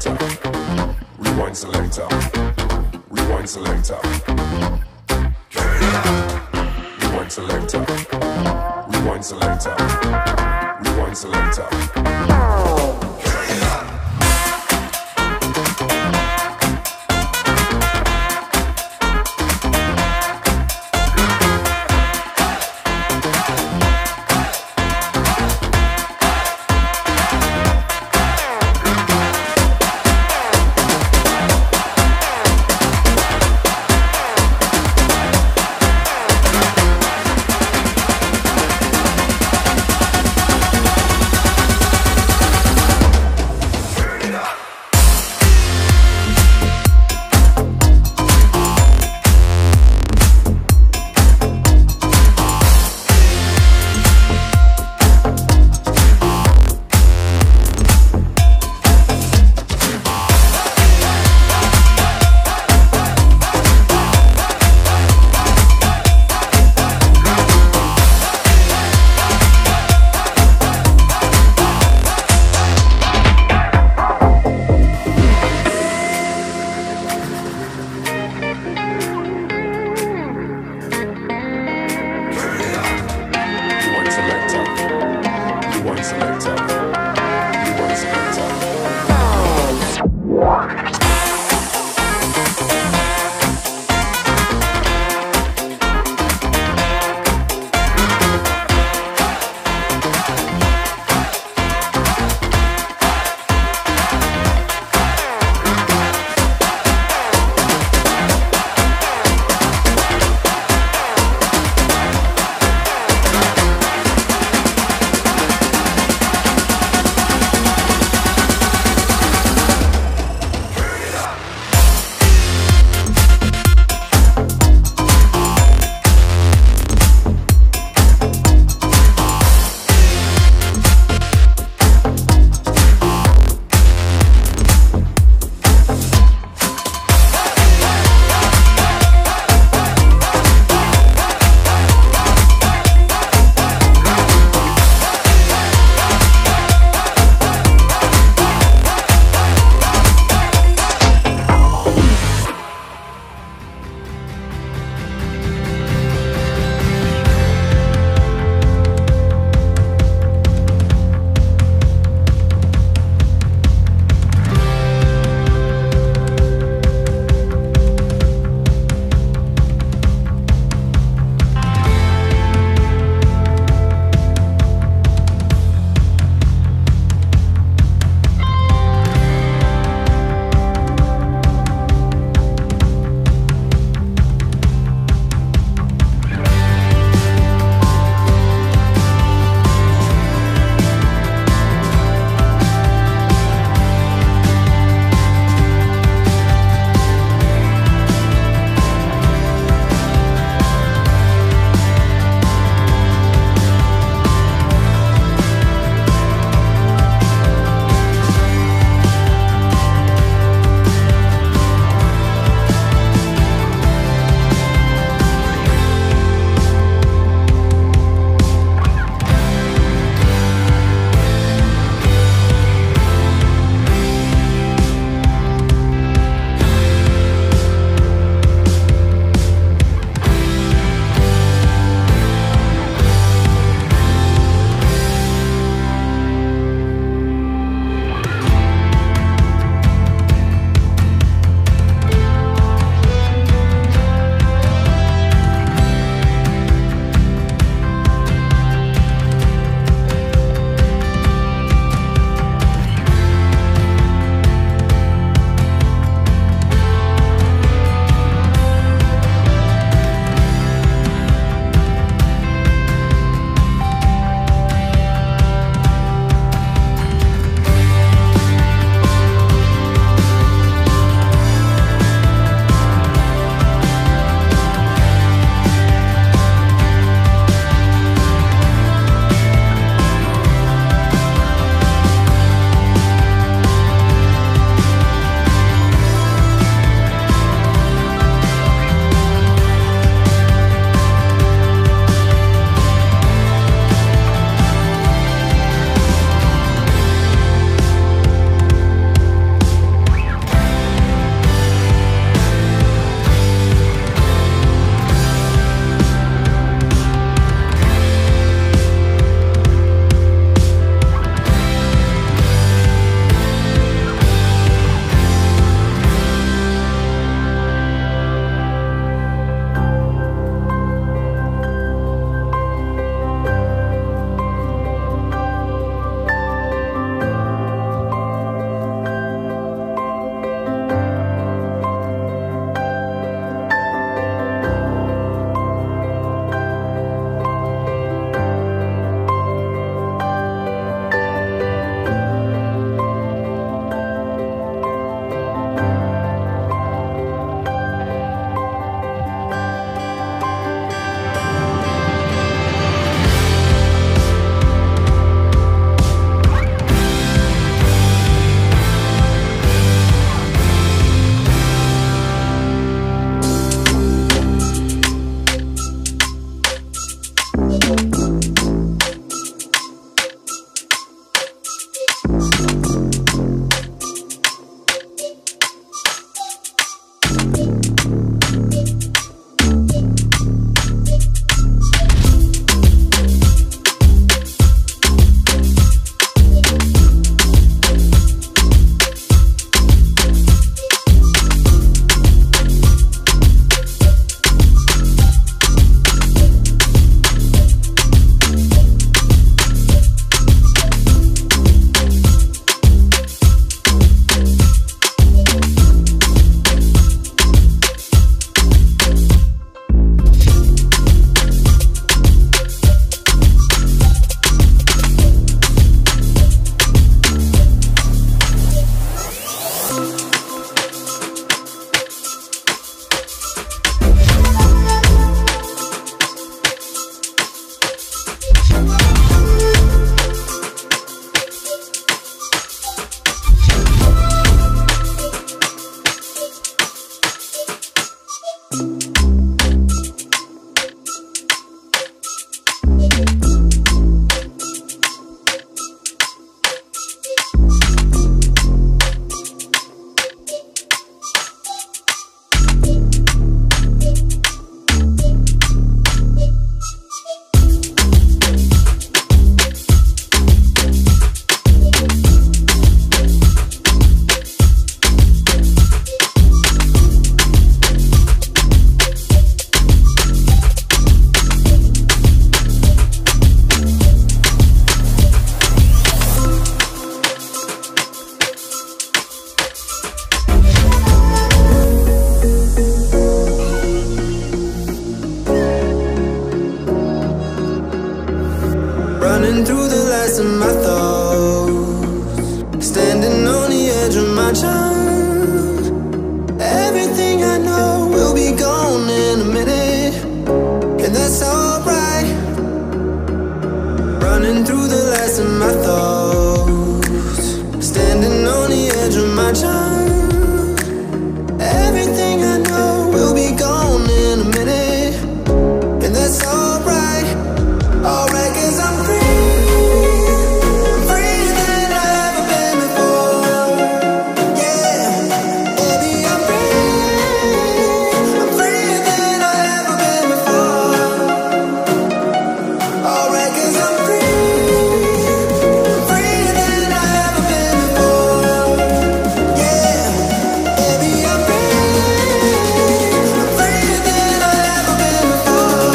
selector. Rewind selector. Rewind selector. Rewind selector. Rewind selector. Rewind selector. Running through the last of my thoughts, standing on the edge of my time. Everything I know will be gone in a minute, and that's alright. Running through the last of my thoughts, standing on the edge of my time. Everything I know will be gone in a minute, and that's alright. Alright, 'cause I'm free, freer than I've ever been before. Yeah, baby, I'm freer than I've ever been before. Alright, 'cause I'm free, freer than I've ever been before. Yeah, baby, I'm freer than I've ever been before.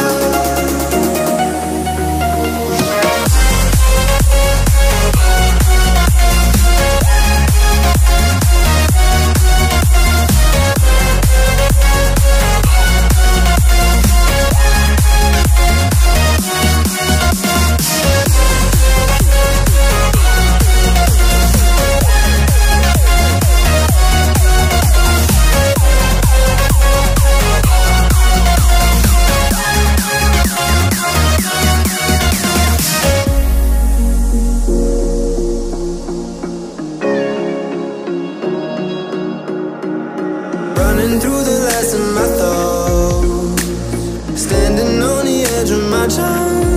Running through the last of my thoughts, standing on the edge of my time.